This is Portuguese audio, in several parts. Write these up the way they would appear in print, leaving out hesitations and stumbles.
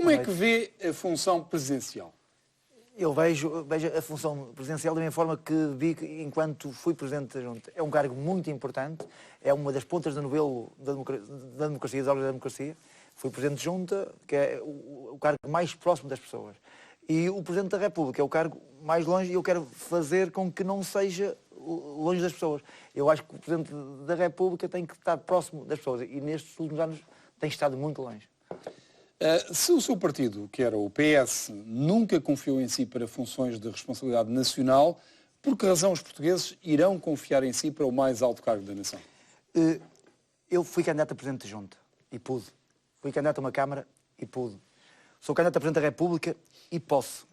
Como é que vê a função presidencial? Eu vejo a função presidencial da mesma forma que vi enquanto fui Presidente da Junta. É um cargo muito importante, é uma das pontas do novelo da democracia, das obras da democracia. Fui Presidente de Junta, que é o cargo mais próximo das pessoas. E o Presidente da República é o cargo mais longe e eu quero fazer com que não seja longe das pessoas. Eu acho que o Presidente da República tem que estar próximo das pessoas e nestes últimos anos tem estado muito longe. Se o seu partido, que era o PS, nunca confiou em si para funções de responsabilidade nacional, por que razão os portugueses irão confiar em si para o mais alto cargo da nação? Eu fui candidato a Presidente de Junta e pude. Fui candidato a uma Câmara e pude. Sou candidato a Presidente da República e posso.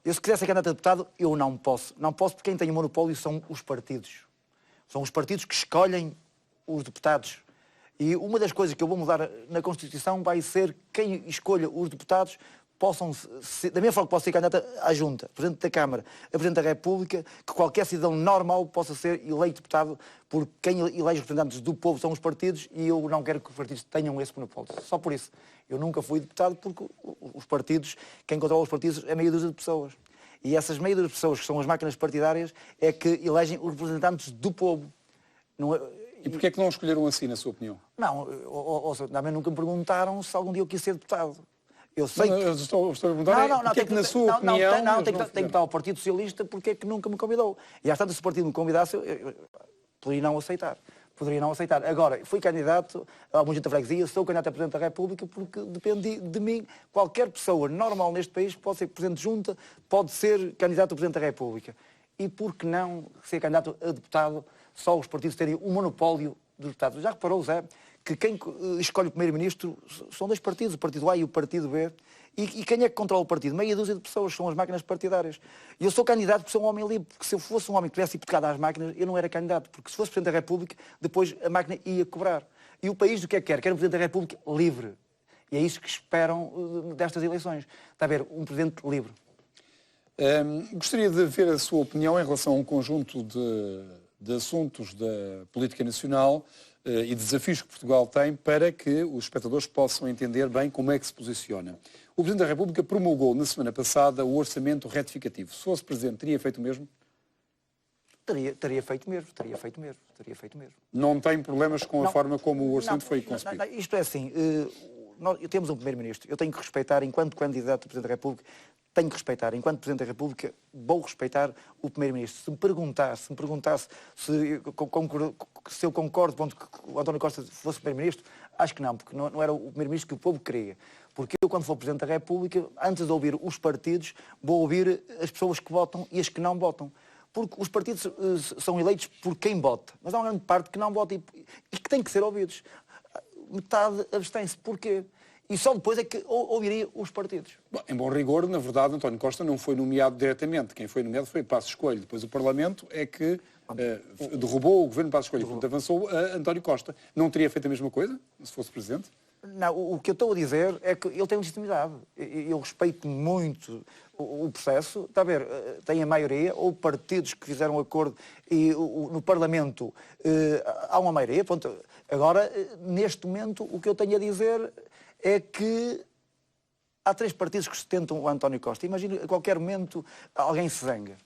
Eu, se quiser ser candidato a deputado, eu não posso. Não posso porque quem tem o monopólio são os partidos. São os partidos que escolhem os deputados. E uma das coisas que eu vou mudar na Constituição vai ser quem escolha os deputados possam ser, da mesma forma que posso ser candidato à Junta, Presidente da Câmara, a Presidente da República, que qualquer cidadão normal possa ser eleito deputado por quem elege representantes do povo são os partidos e eu não quero que os partidos tenham esse monopólio. Só por isso. Eu nunca fui deputado porque os partidos, quem controla os partidos é meia dúzia de pessoas. E essas meia dúzia de pessoas, que são as máquinas partidárias, é que elegem os representantes do povo. Não é... E porquê é que não escolheram assim, na sua opinião? Não, também nunca me perguntaram se algum dia eu quis ser deputado. Eu sei que... Eu estou a perguntar porque é que, na sua opinião... Tem que estar o Partido Socialista porque é que nunca me convidou. E às tantas, se o partido me convidasse, eu poderia não aceitar. Poderia não aceitar. Agora, fui candidato a uma junta de freguesia, sou candidato a Presidente da República porque depende de mim. Qualquer pessoa normal neste país pode ser Presidente de Junta, pode ser candidato a Presidente da República. E por que não ser candidato a deputado, só os partidos terem o monopólio dos deputados? Já reparou, Zé, que quem escolhe o Primeiro-Ministro são dois partidos, o Partido A e o Partido B. E quem é que controla o partido? Meia dúzia de pessoas, são as máquinas partidárias. E eu sou candidato porque sou um homem livre, porque se eu fosse um homem que tivesse hipotecado às máquinas, eu não era candidato, porque se fosse Presidente da República, depois a máquina ia cobrar. E o país do que é que quer? Quer um Presidente da República livre. E é isso que esperam destas eleições. Está a ver, um Presidente livre. Gostaria de ver a sua opinião em relação a um conjunto de assuntos da política nacional e desafios que Portugal tem para que os espectadores possam entender bem como é que se posiciona. O Presidente da República promulgou na semana passada o orçamento retificativo. Se fosse Presidente, teria feito o mesmo? Teria feito mesmo. Não tem problemas com a forma como o orçamento foi concebido? Isto é assim, nós temos um Primeiro-Ministro, eu tenho que respeitar, enquanto candidato a Presidente da República, tenho que respeitar, enquanto Presidente da República, vou respeitar o Primeiro-Ministro. Se me perguntasse se eu concordo com que o António Costa fosse Primeiro-Ministro, acho que não, porque não era o Primeiro-Ministro que o povo queria. Porque eu, quando for Presidente da República, antes de ouvir os partidos, vou ouvir as pessoas que votam e as que não votam. Porque os partidos são eleitos por quem vota, mas há uma grande parte que não vota e que tem que ser ouvidos. Metade abstém-se. Porquê? E só depois é que ouviria os partidos. Bom, em bom rigor, na verdade, António Costa não foi nomeado diretamente. Quem foi nomeado foi Passos Coelho. Depois o Parlamento é que derrubou o governo Passos Coelho. Portanto, avançou a António Costa. Não teria feito a mesma coisa, se fosse Presidente? Não, o que eu estou a dizer é que ele tem legitimidade. Eu respeito muito o processo. Está a ver, tem a maioria, ou partidos que fizeram acordo e no Parlamento há uma maioria. Pronto. Agora, neste momento, o que eu tenho a dizer é que há três partidos que sustentam o António Costa. Imagina, a qualquer momento, alguém se zanga.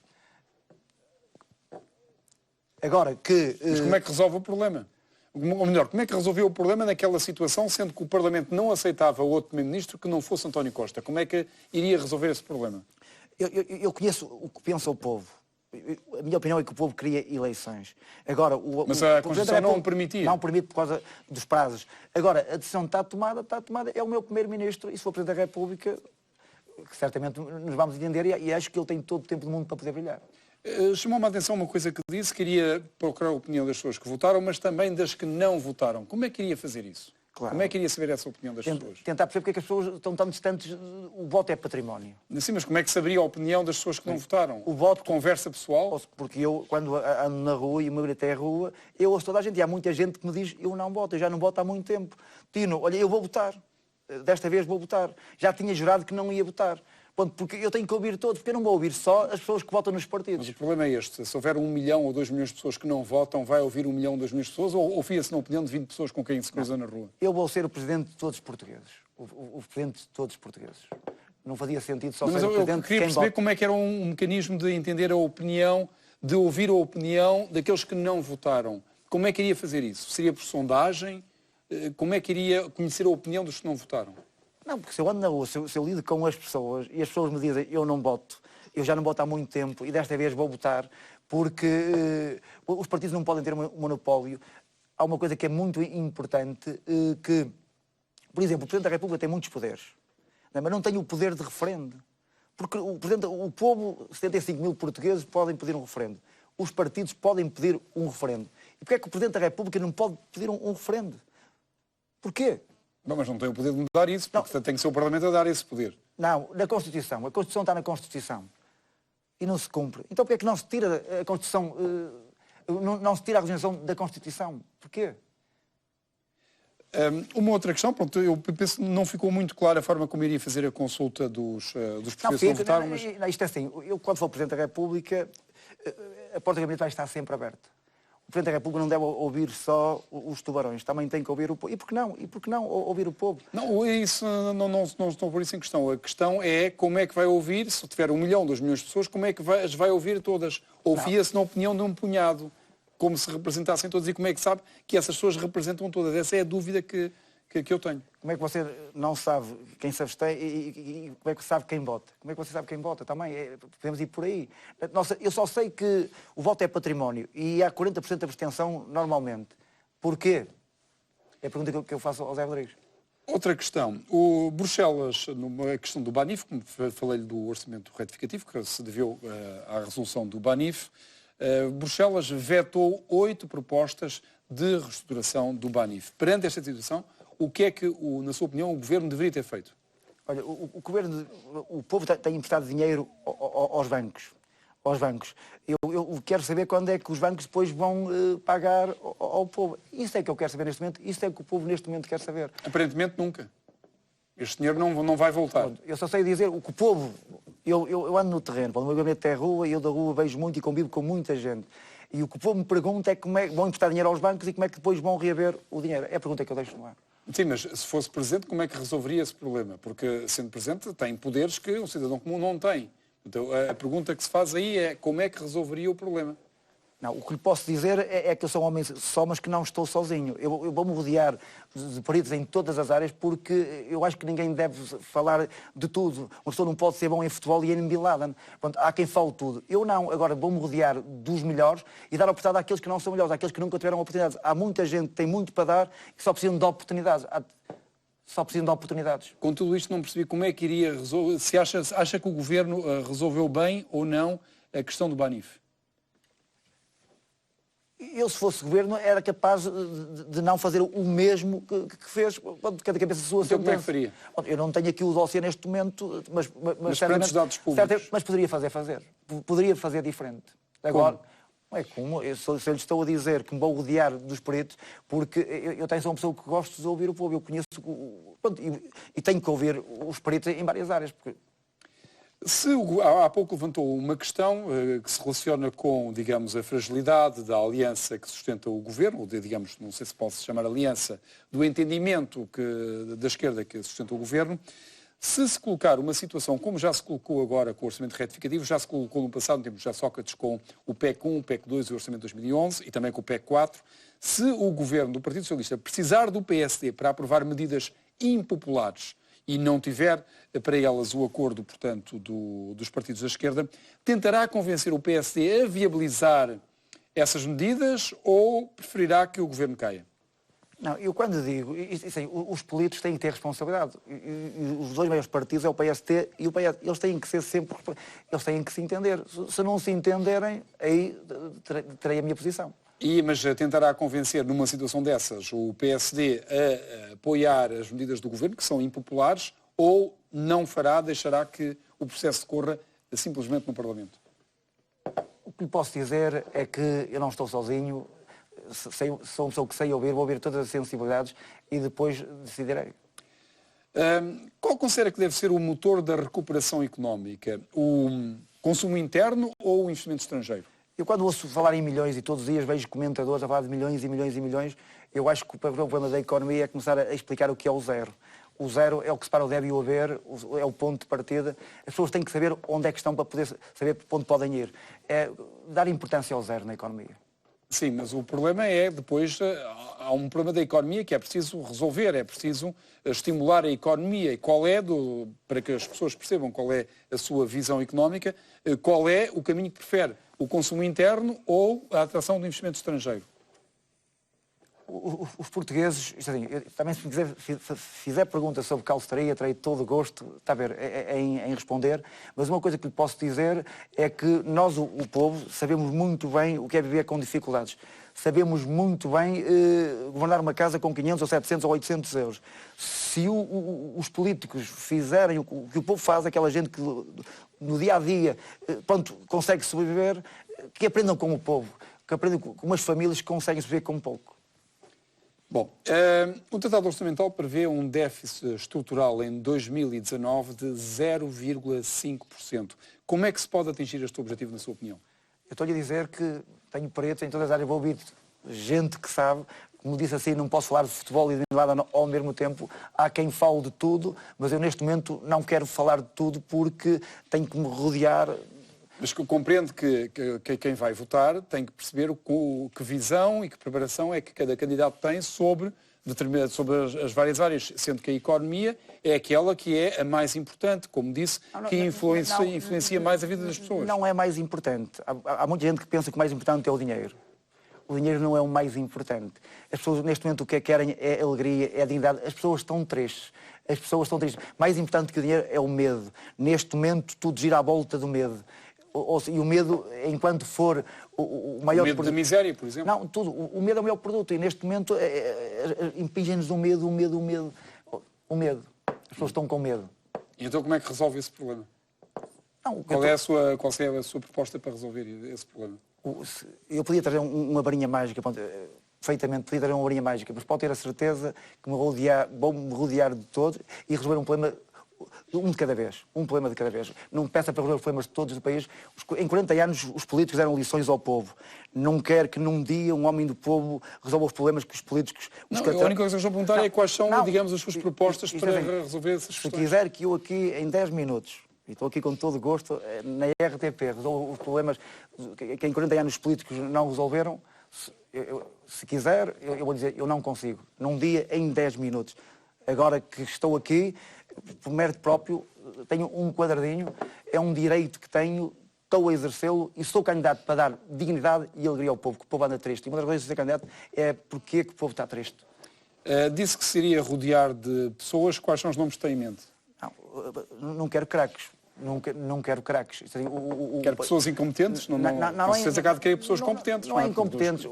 Agora que... Mas como é que resolve o problema? Ou melhor, como é que resolveu o problema naquela situação, sendo que o Parlamento não aceitava outro Primeiro-Ministro que não fosse António Costa? Como é que iria resolver esse problema? Eu conheço o que pensa o povo. A minha opinião é que o povo queria eleições. Agora, mas a Constituição não o permitia. Não permite por causa dos prazos. Agora, a decisão está tomada, é o meu Primeiro-Ministro, e se for Presidente da República, que certamente nos vamos entender, e acho que ele tem todo o tempo do mundo para poder brilhar. Chamou-me a atenção uma coisa que disse, queria procurar a opinião das pessoas que votaram, mas também das que não votaram. Como é que iria fazer isso? Claro. Como é que iria saber essa opinião das pessoas? Tentar perceber porque é que as pessoas estão tão distantes. O voto é património. Sim, mas como é que saberia a opinião das pessoas que não votaram? O voto... Conversa pessoal? Porque eu, quando ando na rua e me grito à rua, eu ouço toda a gente. E há muita gente que me diz, eu não voto, eu já não voto há muito tempo. Tino, olha, eu vou votar. Desta vez vou votar. Já tinha jurado que não ia votar. Porque eu tenho que ouvir todos, porque eu não vou ouvir só as pessoas que votam nos partidos. Mas o problema é este, se houver 1 milhão ou 2 milhões de pessoas que não votam, vai ouvir 1 milhão ou 2 milhões de pessoas ou fia-se na opinião de 20 pessoas com quem se cruza na rua? Eu vou ser o Presidente de todos os portugueses. os presidentes de todos os portugueses. Não fazia sentido só Mas ser o eu presidente queria quem perceber vota. como é que era um mecanismo de entender a opinião, de ouvir a opinião daqueles que não votaram. Como é que iria fazer isso? Seria por sondagem? Como é que iria conhecer a opinião dos que não votaram? Não, porque se eu ando na rua, se eu lido com as pessoas e as pessoas me dizem eu não voto, eu já não voto há muito tempo e desta vez vou votar, porque os partidos não podem ter um monopólio. Há uma coisa que é muito importante, que, por exemplo, o Presidente da República tem muitos poderes, mas não tem o poder de referendo. Porque o povo, 75 mil portugueses, podem pedir um referendo. Os partidos podem pedir um referendo. E porquê é que o Presidente da República não pode pedir um referendo? Porquê? Não, mas não tem o poder de mudar isso, porque tem que ser o Parlamento a dar esse poder. Não, na Constituição. A Constituição está na Constituição. E não se cumpre. Então porquê é que não se tira a Constituição, não se tira a legislação da Constituição? Porquê? Uma outra questão, pronto, eu penso que não ficou muito clara a forma como iria fazer a consulta dos portugueses que não votaram, mas... Isto é assim, eu quando for Presidente da República, a porta do gabinete vai estar sempre aberta. O Presidente da República não deve ouvir só os tubarões, também tem que ouvir o povo. E por que não ouvir o povo? Não, isso, não estou por isso em questão. A questão é como é que vai ouvir, se tiver 1 milhão, 2 milhões de pessoas, como é que as vai ouvir todas? Ouvia-se na opinião de um punhado, como se representassem todas, e como é que sabe que essas pessoas representam todas? Essa é a dúvida que eu tenho. Como é que você não sabe quem se abstém e como é que sabe quem vota? Como é que você sabe quem vota? Também podemos ir por aí. Nossa, eu só sei que o voto é património e há 40% de abstenção normalmente. Porquê? É a pergunta que eu faço ao Zé Rodrigues. Outra questão. O Bruxelas, numa questão do BANIF, como falei-lhe do orçamento retificativo, que se deveu à resolução do BANIF, Bruxelas vetou 8 propostas de reestruturação do BANIF. Perante esta situação, o que é que, na sua opinião, o Governo deveria ter feito? Olha, o povo tem emprestado dinheiro aos bancos. Eu quero saber quando é que os bancos depois vão pagar ao povo. Isso é que eu quero saber neste momento, isso é que o povo neste momento quer saber. Aparentemente nunca. Este dinheiro não vai voltar. Eu só sei dizer o que o povo... Eu ando no terreno, o meu gabinete é rua e eu da rua vejo muito e convivo com muita gente. E o que o povo me pergunta é como é que vão emprestar dinheiro aos bancos e como é que depois vão reaver o dinheiro. É a pergunta que eu deixo no ar. Sim, mas se fosse Presidente, como é que resolveria esse problema? Porque, sendo Presidente, tem poderes que um cidadão comum não tem. Então, a pergunta que se faz aí é como é que resolveria o problema? Não, o que lhe posso dizer é que eu sou um homem só, mas que não estou sozinho. Eu vou-me rodear de peritos em todas as áreas porque eu acho que ninguém deve falar de tudo. Uma pessoa não pode ser bom em futebol e em Bin Laden. Pronto, há quem fale tudo. Eu não. Agora vou-me rodear dos melhores e dar oportunidade àqueles que não são melhores, àqueles que nunca tiveram oportunidades. Há muita gente que tem muito para dar e só precisam de oportunidades. Com tudo isto não percebi como é que iria resolver, se acha que o Governo resolveu bem ou não a questão do BANIF. Eu, se fosse governo, era capaz de não fazer o mesmo que fez quando cada cabeça sua então, sentença. como é que faria? Eu não tenho aqui o dossiê neste momento, mas perante os dados públicos. Mas poderia fazer. Poderia fazer diferente. Agora, não é como. Se eu lhe estou a dizer que me vou rodear dos peritos, porque eu tenho só uma pessoa que gosto de ouvir o povo. Eu conheço e tenho que ouvir os peritos em várias áreas. Porque... Há pouco levantou uma questão que se relaciona com, digamos, a fragilidade da aliança que sustenta o Governo, ou digamos, não sei se pode se chamar aliança, do entendimento da esquerda que sustenta o Governo. Se colocar uma situação como já se colocou agora com o orçamento retificativo, já se colocou no passado, no tempo já Sócrates, com o PEC 1, o PEC 2 e o orçamento de 2011, e também com o PEC 4, se o Governo do Partido Socialista precisar do PSD para aprovar medidas impopulares e não tiver para elas o acordo, portanto, dos partidos da esquerda, tentará convencer o PSD a viabilizar essas medidas ou preferirá que o Governo caia? Não, eu quando digo, assim, os políticos têm que ter responsabilidade. E os dois maiores partidos é o PST e o PS. Eles têm que ser sempre... Eles têm que se entender. Se não se entenderem, aí terei a minha posição. Mas tentará convencer, numa situação dessas, o PSD a apoiar as medidas do Governo, que são impopulares, ou não fará, deixará que o processo decorra simplesmente no Parlamento? O que lhe posso dizer é que eu não estou sozinho, sou uma pessoa que sei ouvir, vou ouvir todas as sensibilidades e depois decidirei. Qual considera que deve ser o motor da recuperação económica? O consumo interno ou o investimento estrangeiro? Eu quando ouço falar em milhões e todos os dias vejo comentadores a falar de milhões e milhões e milhões, eu acho que o problema da economia é começar a explicar o que é o zero. O zero é o que separa o deve e o haver, é o ponto de partida. As pessoas têm que saber onde é que estão para poder saber para onde podem ir. É dar importância ao zero na economia. Sim, mas o problema é, depois, há um problema da economia que é preciso resolver, é preciso estimular a economia. E qual é, para que as pessoas percebam qual é a sua visão económica, qual é o caminho que prefere? O consumo interno ou a atração do investimento estrangeiro? Os portugueses, isto assim, também se me fizer perguntas sobre calçaria, terei todo o gosto, está a ver, em responder, mas uma coisa que lhe posso dizer é que nós, o povo, sabemos muito bem o que é viver com dificuldades. Sabemos muito bem governar uma casa com 500 ou 700 ou 800 euros. Se os políticos fizerem o que o povo faz, aquela gente que no dia a dia pronto, consegue sobreviver, que aprendam com o povo, que aprendam com umas famílias que conseguem sobreviver com pouco. Bom, o Tratado Orçamental prevê um déficit estrutural em 2019 de 0,5%. Como é que se pode atingir este objetivo, na sua opinião? Eu estou-lhe a dizer que tenho preto em todas as áreas, vou ouvir gente que sabe, como disse assim, não posso falar de futebol e de nada ao mesmo tempo. Há quem fale de tudo, mas eu neste momento não quero falar de tudo porque tenho que me rodear. Mas que compreende que quem vai votar tem que perceber que visão e que preparação é que cada candidato tem sobre as várias áreas, sendo que a economia é aquela que é a mais importante, como disse, que influencia mais a vida das pessoas. Não é mais importante. Há muita gente que pensa que o mais importante é o dinheiro. O dinheiro não é o mais importante. As pessoas, neste momento, o que querem é alegria, é a dignidade. As pessoas estão tristes. As pessoas estão tristes. Mais importante que o dinheiro é o medo. Neste momento, tudo gira à volta do medo. E o medo, enquanto for o maior... O medo da miséria, por exemplo? Não, tudo. O medo é o maior produto. E neste momento, impingem-nos o medo. O medo. As pessoas estão com medo. E então como é que resolve esse problema? Não, qual é a sua proposta para resolver esse problema? Eu podia trazer uma varinha mágica, perfeitamente, podia trazer uma varinha mágica, mas pode ter a certeza que vou me rodear de todos e resolver um problema, um de cada vez, um problema de cada vez. Não peça para resolver os problemas de todos do país. Em 40 anos os políticos deram lições ao povo. Não quero que num dia um homem do povo resolva os problemas que os políticos... A única coisa que eu estou a perguntar é quais são, digamos, as suas propostas para resolver essas questões. Se quiser que eu aqui, em 10 minutos, e estou aqui com todo o gosto, na RTP, resolvo os problemas que em 40 anos os políticos não resolveram, se quiser, eu vou dizer, eu não consigo. Num dia, em 10 minutos. Agora que estou aqui, por mérito próprio, tenho um quadradinho, é um direito que tenho, estou a exercê-lo e sou candidato para dar dignidade e alegria ao povo, que o povo anda triste. E uma das coisas de ser candidato é porque que o povo está triste. Disse que se iria rodear de pessoas, quais são os nomes que tem em mente? Não quero craques. Não quero craques. Quer pessoas incompetentes? Não, com certeza que há de querer pessoas competentes. Não é incompetentes.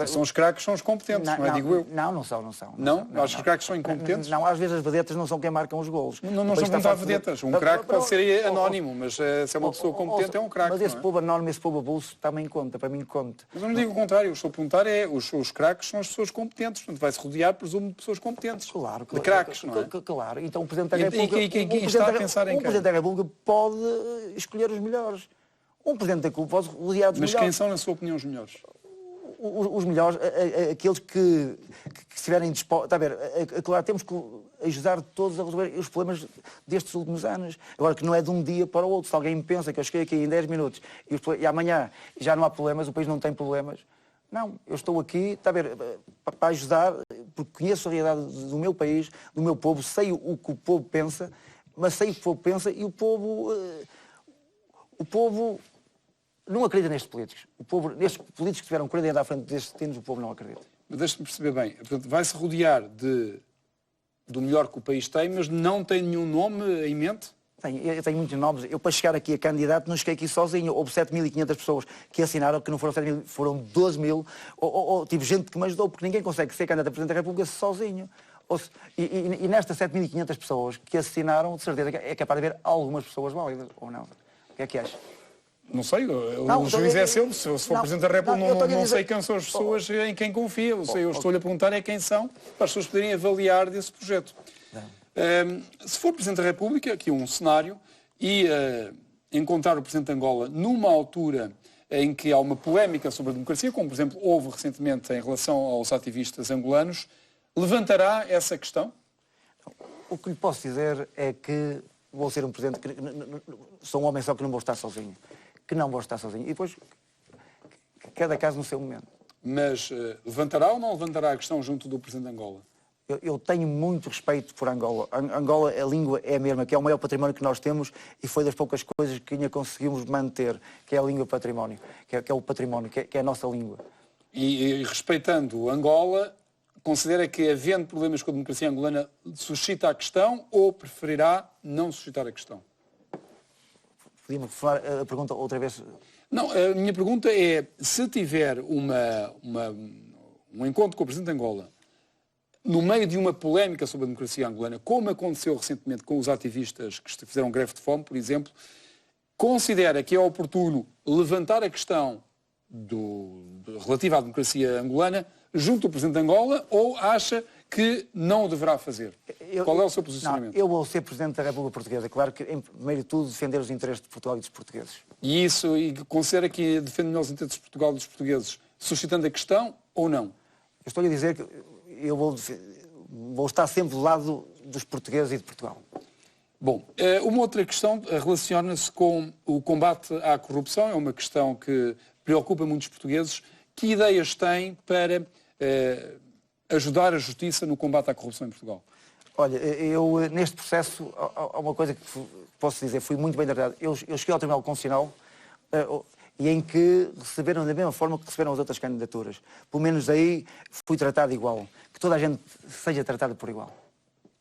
São os craques, são os competentes, não é? Digo eu. Não são. Não? Acho que os craques são incompetentes? Não, às vezes as vedetas não são quem marcam os golos. Não estão a perguntar vedetas. Um craque pode ser anónimo, mas se é uma pessoa competente é um craque. Mas esse povo anónimo, esse povo avulso, também conta, para mim conta. Mas eu não digo o contrário, eu estou a perguntar os craques são as pessoas competentes. Portanto, vai-se rodear, presumo, de pessoas competentes. Claro. De craques, não é? Claro. Então o Presidente da República... E quem está a pensar em quem? O Presidente da República pode escolher os melhores. Um Presidente da República pode rodear dos melhores. Mas quem são, na sua opinião, os melhores? Os melhores, aqueles que estiverem dispostos... Está a ver, claro, temos que ajudar todos a resolver os problemas destes últimos anos. Agora, que não é de um dia para o outro. Se alguém pensa que eu cheguei aqui em 10 minutos e amanhã já não há problemas, o país não tem problemas. Não, eu estou aqui, está a ver, para ajudar, porque conheço a realidade do meu país, do meu povo, sei o que o povo pensa, mas sei o que o povo pensa e o povo não acredita nestes políticos. Nestes políticos que tiveram 40 anos à frente destes destinos, o povo não acredita. Mas deixe-me perceber bem. Portanto, vai-se rodear do melhor que o país tem, mas não tem nenhum nome em mente? Eu tenho muitos nomes. Eu, para chegar aqui a candidato, não cheguei aqui sozinho. Houve 7.500 pessoas que assinaram, que não foram 7.000, foram 12.000. Tive gente que me ajudou, porque ninguém consegue ser candidato a Presidente da República sozinho. E nestas 7.500 pessoas que assinaram, de certeza que é capaz de haver algumas pessoas válidas, ou não? O que é que acha? Não sei, o juiz é seu. Se for Presidente da República, não sei quem são as pessoas em quem confia. Eu estou-lhe a perguntar é quem são, para as pessoas poderem avaliar desse projeto. Se for Presidente da República, aqui um cenário, e encontrar o Presidente de Angola numa altura em que há uma polémica sobre a democracia, como por exemplo houve recentemente em relação aos ativistas angolanos, levantará essa questão? O que lhe posso dizer é que vou ser um presidente, sou um homem só que não vou estar sozinho. Que não vou estar sozinho. E depois, cada caso no seu momento. Mas levantará ou não levantará a questão junto do Presidente de Angola? Eu tenho muito respeito por Angola. Angola, a língua é a mesma, que é o maior património que nós temos e foi das poucas coisas que ainda conseguimos manter, que é a língua património, que é o património, que é a nossa língua. E respeitando Angola, considera que, havendo problemas com a democracia angolana, suscita a questão ou preferirá não suscitar a questão? Podia-me reformular a pergunta outra vez? Não, a minha pergunta é, se tiver um encontro com o Presidente de Angola, no meio de uma polémica sobre a democracia angolana, como aconteceu recentemente com os ativistas que fizeram greve de fome, por exemplo, considera que é oportuno levantar a questão relativa à democracia angolana junto do Presidente de Angola ou acha que não o deverá fazer? Qual é o seu posicionamento? Não, eu vou ser Presidente da República Portuguesa. Claro que, em primeiro de tudo, defender os interesses de Portugal e dos portugueses. E considera que defende melhor os interesses de Portugal e dos portugueses, suscitando a questão ou não? Eu estou-lhe a dizer que eu vou estar sempre do lado dos portugueses e de Portugal. Bom, uma outra questão relaciona-se com o combate à corrupção. É uma questão que preocupa muitos portugueses. Que ideias têm para ajudar a justiça no combate à corrupção em Portugal? Olha, eu neste processo, há uma coisa que posso dizer, fui muito bem tratado. Eu cheguei ao Tribunal Constitucional e em que receberam da mesma forma que receberam as outras candidaturas. Pelo menos aí fui tratado igual. Que toda a gente seja tratada por igual.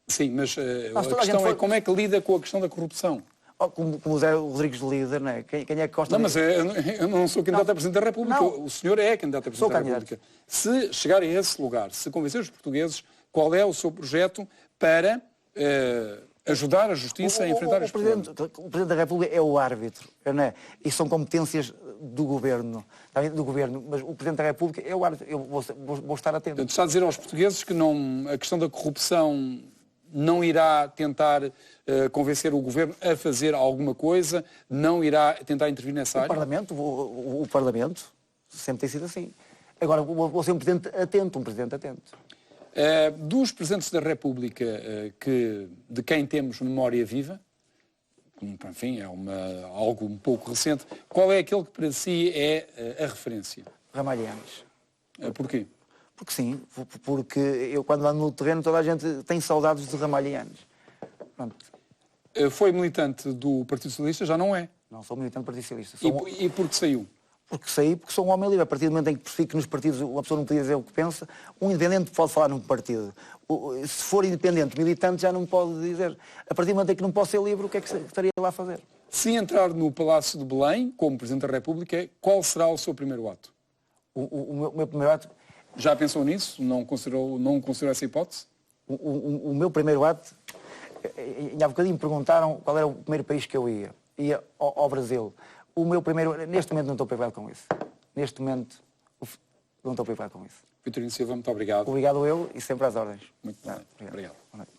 Sim, mas a questão é como é que lida com a questão da corrupção? Como o Zé Rodrigues líder, não é? Quem é que gosta... Não, mas eu não sou candidato a Presidente da República. Não. O senhor é candidato a Presidente da República. Se chegar a esse lugar, se convencer os portugueses, qual é o seu projeto para ajudar a justiça a enfrentar este problema? O Presidente da República é o árbitro, não é? E são competências do Governo, mas o Presidente da República é o árbitro. Eu vou estar atento. Portanto, está a dizer aos portugueses que a questão da corrupção não irá tentar convencer o Governo a fazer alguma coisa, não irá tentar intervir nessa área? O Parlamento sempre tem sido assim. Agora, vou ser um Presidente atento, Dos Presidentes da República de quem temos memória viva, enfim, é algo um pouco recente, qual é aquele que para si é a referência? Ramalhianes. Porquê? Porque sim, porque eu quando ando no terreno toda a gente tem saudades de Ramalhianes. Pronto. Foi militante do Partido Socialista, já não é? Não sou militante do Partido Socialista. E por que saiu? Porque saí, porque sou um homem livre. A partir do momento em que percebi que nos partidos uma pessoa não podia dizer o que pensa, um independente pode falar num partido. Se for independente, militante já não pode dizer. A partir do momento em que não posso ser livre, o que é que estaria lá a fazer? Se entrar no Palácio de Belém, como Presidente da República, qual será o seu primeiro ato? O meu primeiro ato... Já pensou nisso? Não considerou essa hipótese? O meu primeiro ato... Há bocadinho me perguntaram qual era o primeiro país que eu ia. Ia ao Brasil. O meu primeiro... Neste momento não estou preparado com isso. Neste momento não estou preparado com isso. Vitorino Silva, muito obrigado. Obrigado eu e sempre às ordens. Muito bem. Obrigado.